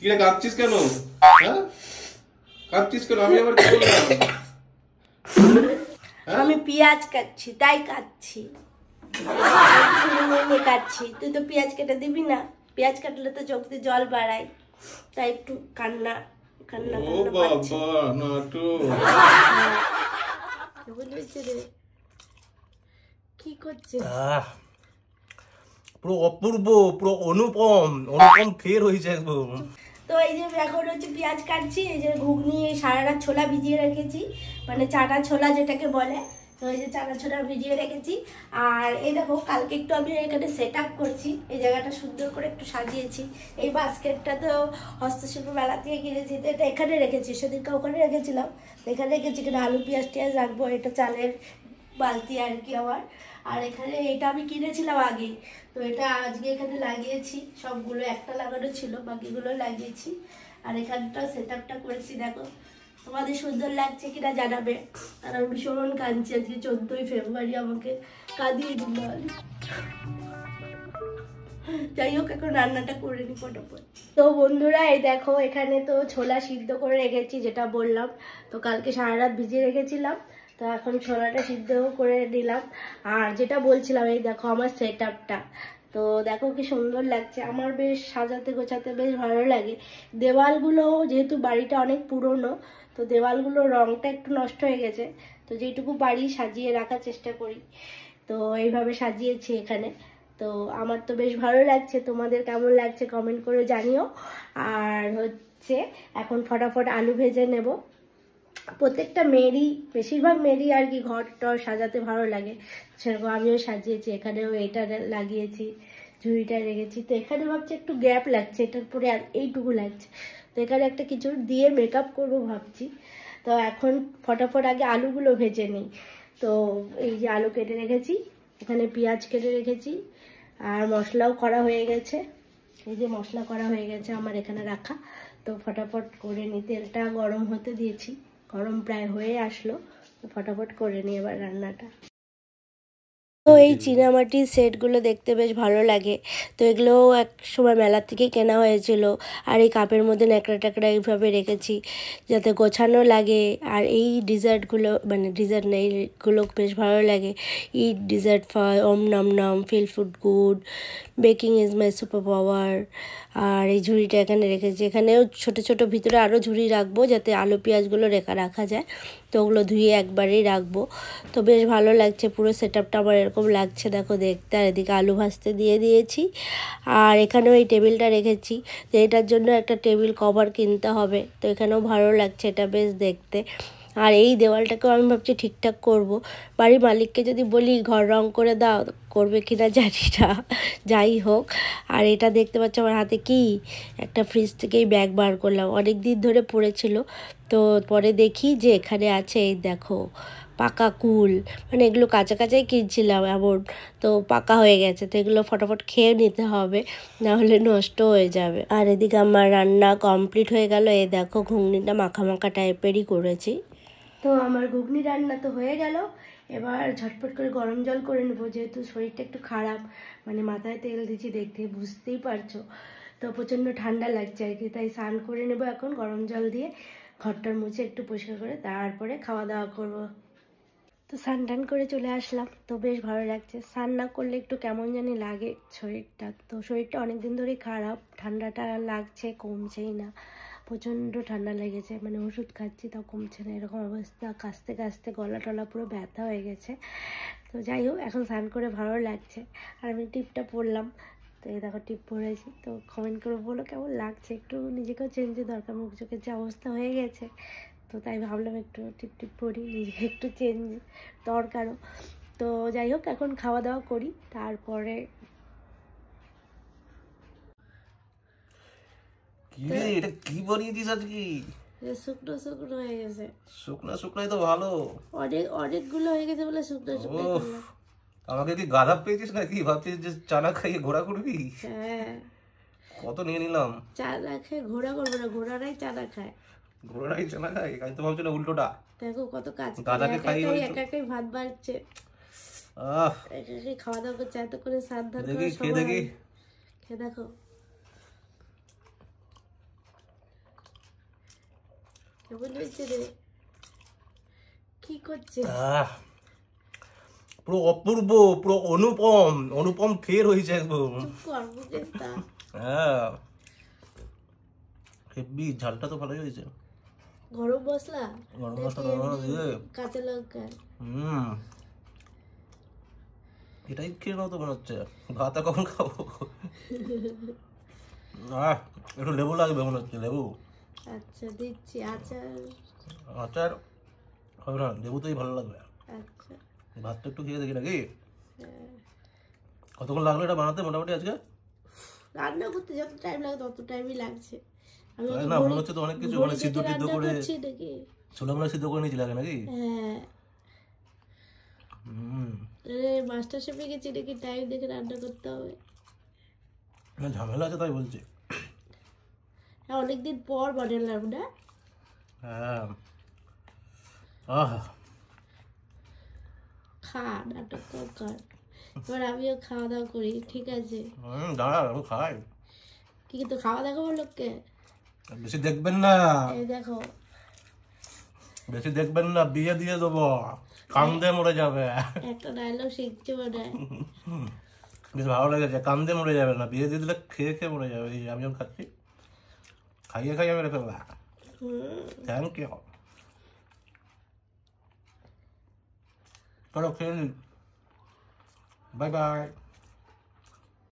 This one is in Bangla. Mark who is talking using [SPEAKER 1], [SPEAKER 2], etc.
[SPEAKER 1] কি রে কাঁদছিস কেন? হ্যাঁ কাঁদছিস কেন? আমি আবার কি করলাম?
[SPEAKER 2] আমি পেঁয়াজ কাটছি তাই কাটছি। কাটছি, তুই তো পেঁয়াজ কেটে দিবি না। পেঁয়াজ কাটলে তো চোখ দিয়ে জল বাড়ায়, তাই একটু কান্না কান্না
[SPEAKER 1] ও বাবা নাটু
[SPEAKER 2] কি করছে?
[SPEAKER 3] পুরো অপূর্ব, পুরো অনুপম অনুপম ফের হয়েছে একদম।
[SPEAKER 2] তো এই যে এখন হচ্ছে পেঁয়াজ কাটছি, এই যে ঘুগনি সারা রাত ছোলা ভিজিয়ে রেখেছি, মানে চাটা ছোলা যেটাকে বলে। তো এই যে চাটা ছোলা ভিজিয়ে রেখেছি। আর এই দেখো কালকে একটু আমি এখানে সেট আপ করছি, এই জায়গাটা সুন্দর করে একটু সাজিয়েছি। এই বাস্কেটটা তো হস্তশিল্প মেলা থেকে কিনেছি, তো এটা এখানে রেখেছি, সেদিনকে ওখানে রেখেছিলাম। তো এখানে রেখেছি, এখানে আলু পেঁয়াজ টিয়াজ রাখবো, এটা চালের বালতি আর কি আমার। আর এখানে এটা আমি কিনেছিলাম আগে, তো এটা আজকে এখানে লাগিয়েছি। সবগুলো একটা লাগানো ছিল, বাকিগুলো লাগিয়েছি। আর এখানটা সেট আপটা করেছি, দেখো তোমাদের সুন্দর লাগছে কিনা জানাবে। আর আমি ভীষণ কাঁদছি, আজকে 14ই ফেব্রুয়ারি আমাকে কাঁদিয়ে দিল। যাই হোক এখন রান্নাটা করে নি ফটাফট। তো বন্ধুরা এই দেখো এখানে তো ছোলা সিদ্ধ করে রেখেছি, যেটা বললাম। তো কালকে সারা রাত ভিজিয়ে রেখেছিলাম, তো এখন ছোলাটা সিদ্ধ করে দিলাম। আর যেটা বলছিলাম, এই দেখো আমার সেট আপটা, তো দেখো কি সুন্দর লাগছে। আমার বেশ সাজাতে গোছাতে বেশ ভালো লাগে। দেওয়ালগুলো যেহেতু বাড়িটা অনেক পুরনো, তো দেওয়ালগুলোর রংটা একটু নষ্ট হয়ে গেছে, তো যেটুকু বাড়ি সাজিয়ে রাখার চেষ্টা করি। তো এইভাবে সাজিয়েছি এখানে। তো আমার তো বেশ ভালো লাগছে, তোমাদের কেমন লাগছে কমেন্ট করে জানিও। আর হচ্ছে এখন ফটাফট আলু ভেজে নেব। প্রত্যেকটা মেয়েরই, বেশিরভাগ মেয়েরই আর কি ঘরটা সাজাতে ভালো লাগে, সেরকম আমিও সাজিয়েছি। এখানেও এটা লাগিয়েছি, ঝুড়িটা রেখেছি। তো এখানে ভাবছি একটু গ্যাপ লাগছে, এটার পরে আর এইটুকু লাগছে, তো এখানে একটা কিছু দিয়ে মেকআপ করবো ভাবছি। তো এখন ফটাফট আগে আলুগুলো ভেজে নিই। তো এই যে আলু কেটে রেখেছি, এখানে পেঁয়াজ কেটে রেখেছি, আর মশলাও করা হয়ে গেছে। এই যে মশলা করা হয়ে গেছে আমার এখানে রাখা। তো ফটাফট করে নিই, তেলটা গরম হতে দিয়েছি, গরম প্রায় হয়ে আসলো। তো ফটাফট করে নিই এবার রান্নাটা। তো এই চীনামাটির সেটগুলো দেখতে বেশ ভালো লাগে, তো এগুলো এক সময় মেলা থেকে কেনা হয়েছিল। আর এই কাপের মধ্যে ন্যাকড়া ট্যাকড়া এইভাবে রেখেছি যাতে গোছানো লাগে। আর এই ডিজার্টগুলো, মানে ডিজার্ট নেই, এইগুলো বেশ ভালো লাগে। ইট dessert for om nom nom, feel food good, baking is my super power. আর এই ঝুড়িটা এখানে রেখেছি, এখানেও ছোট ছোট ভিতরে আরও ঝুড়ি রাখবো যাতে আলু পেঁয়াজগুলো রাখা যায়। তো ওগুলো ধুয়ে একবারেই রাখবো। তো বেশ ভালো লাগছে, পুরো সেট আপটা আমার এরকম লাগছে দেখো দেখতে। আর এদিকে আলু ভাজতে দিয়ে দিয়েছি। আর এখানেও এই টেবিলটা রেখেছি, তো এটার জন্য একটা টেবিল কভার কিনতে হবে। তো এখানেও ভালো লাগছে এটা বেশ দেখতে। আর এই দেওয়ালটাকেও আমি ভাবছি ঠিকঠাক করব। বাড়ির মালিককে যদি বলি ঘর রং করে দাও, করবে কি না জানি না, যাই হোক। আর এটা দেখতে পাচ্ছ আমার হাতে কি, একটা ফ্রিজ থেকেই ব্যাগ বার করলাম, অনেক দিন ধরে পড়েছিল। তো পরে দেখি যে এখানে আছে, এই দেখো পাকা কুল, মানে এগুলো কাঁচা কাঁচাই কিনছিলাম এমন, তো পাকা হয়ে গেছে। তো এগুলো ফটাফট খেয়ে নিতে হবে, না হলে নষ্ট হয়ে যাবে। আর এদিকে আমার রান্না কমপ্লিট হয়ে গেল। এই দেখো ঘুগনিটা মাখা মাখা টাইপেরই করেছি। তো আমার ঘুগনি রান্না তো হয়ে গেল। এবার ঝটপট করে গরম জল করে নেবো, যেহেতু শরীরটা একটু খারাপ, মানে মাথায় তেল দিচ্ছি দেখতে বুঝতেই পারছো। তো প্রচণ্ড ঠান্ডা লাগছে আর কি, তাই স্নান করে নেবো এখন গরম জল দিয়ে, ঘরটার মুছে একটু পরিষ্কার করে, তারপরে খাওয়া দাওয়া করবো। তো স্নান টান করে চলে আসলাম, তো বেশ ভালো লাগছে। স্নান না করলে একটু কেমন জানি লাগে শরীরটা, তো শরীরটা অনেক দিন ধরেই খারাপ, ঠান্ডাটা লাগছে, কমছেই না, প্রচণ্ড ঠান্ডা লেগেছে, মানে ওষুধ খাচ্ছি তাও কমছে না, এরকম অবস্থা। কাশতে কাশতে গলা টলা পুরো ব্যথা হয়ে গেছে। তো যাই হোক এখন স্নান করে ভালো লাগছে। আর আমি টিপটা পরলাম, তো এই দেখো টিপ পরেছি। তো কমেন্ট করে বলো কেমন লাগছে, একটু নিজেকেও চেঞ্জের দরকার, মুখ চোখের যে অবস্থা হয়ে গেছে। তো তাই ভাবলাম একটু টিপ টিপ পরি, নিজেকে একটু চেঞ্জ দরকারও। তো যাই হোক এখন খাওয়া দাওয়া করি, তারপরে
[SPEAKER 3] কি রে এটা কি বানিয়েছিস আজকে?
[SPEAKER 2] শুকনো শুকনো হয়ে গেছে।
[SPEAKER 3] শুকনা শুকনাই তো ভালো,
[SPEAKER 2] অনেকগুলো হয়ে গেছে বলে শুকনো শুকনো করলাম।
[SPEAKER 3] আমাকে কি গাধা পেয়েছিস নাকি? ভাবছিস যে চানা খাইয়ে ঘোড়া করবি?
[SPEAKER 2] হ্যাঁ
[SPEAKER 3] কত নিয়ে নিলাম।
[SPEAKER 2] চানা খেয়ে ঘোড়া করবো না, ঘোড়ারাই চানা খায়।
[SPEAKER 3] ঘোড়াই চানা খাই? আমি তো ভাবছিলাম উল্টোটা।
[SPEAKER 2] দেখো কত কাজ,
[SPEAKER 3] গাধাকে খাইয়ে
[SPEAKER 2] একা একাই ভাত বাড়ছে, একা একাই খাওয়া দাওয়া করছে, এত করে সাবধান করে
[SPEAKER 3] দেখি খেয়ে দেখি।
[SPEAKER 2] খেয়ে দেখো। কেমন হয়েছে রে? কি করছে?
[SPEAKER 3] পুরো অপূর্ব, পুরো অনুপম, অনুপম ফের হয়েছে একদম।
[SPEAKER 2] চুপ কর, মুখের তা।
[SPEAKER 3] হ্যাঁ, হেব্বি, ঝালটা তো ভালোই হয়েছে।
[SPEAKER 2] গরম মশলা,
[SPEAKER 3] গরম মশলা দিয়ে
[SPEAKER 2] কাঁচা লঙ্কা।
[SPEAKER 3] এটাই খেয়ে নাও তো মনে হচ্ছে। ভাতটা কখন খাবো? একটু লেবু লাগবে মনে হচ্ছে, লেবু।
[SPEAKER 2] আচ্ছা দিচ্ছি। আচার
[SPEAKER 3] আচার হবে না, লেবুতেই ভালো লাগবে।
[SPEAKER 2] আচ্ছা
[SPEAKER 3] ভাতটা একটু খেয়ে দেখি নাকি।
[SPEAKER 2] হ্যাঁ।
[SPEAKER 3] কতক্ষণ লাগলো এটা বানাতে মোটামুটি আজকে?
[SPEAKER 2] রান্না করতে যত টাইম লাগে তত টাইমই লাগছে। আমি
[SPEAKER 3] তাই না, মনে হচ্ছে তো অনেক কিছু, মানে সিদ্ধ টিদ্ধ করে
[SPEAKER 2] নাকি
[SPEAKER 3] ছোলা মোলা সিদ্ধ করে নিয়েছি লাগে নাকি?
[SPEAKER 2] হ্যাঁ। মাস্টার শেফে গেছি নাকি, টাইম দেখে রান্না করতে হবে।
[SPEAKER 3] ঝামেলা আছে তাই বলছি।
[SPEAKER 2] হ্যাঁ, অনেকদিন পর বানালাম না।
[SPEAKER 3] হ্যাঁ, আহ,
[SPEAKER 2] খা, নাটক কম কর। এবার আমিও খাওয়া দাওয়া করি, ঠিক আছে?
[SPEAKER 3] দাঁড়া আমি খাই।
[SPEAKER 2] কি কিন্তু খাওয়া দেখাবো লোককে?
[SPEAKER 3] বেশি দেখবেন না,
[SPEAKER 2] এই দেখো,
[SPEAKER 3] বেশি দেখবেন না, বিয়ে দিয়ে দেবো, কান্দে মরে যাবে।
[SPEAKER 2] একটা ডায়লগ শিখছে মনে হয়।
[SPEAKER 3] বেশ ভালো লেগেছে, কান্দে মরে যাবে না, বিয়ে দিয়ে দিলে খেয়ে খেয়ে মরে যাবে। এই আমি যখন খাচ্ছি, খাইয়ে খাইয়ে মেরে ফেলবা। Thank you. চলো খেয়ে নিন, বাই বাই।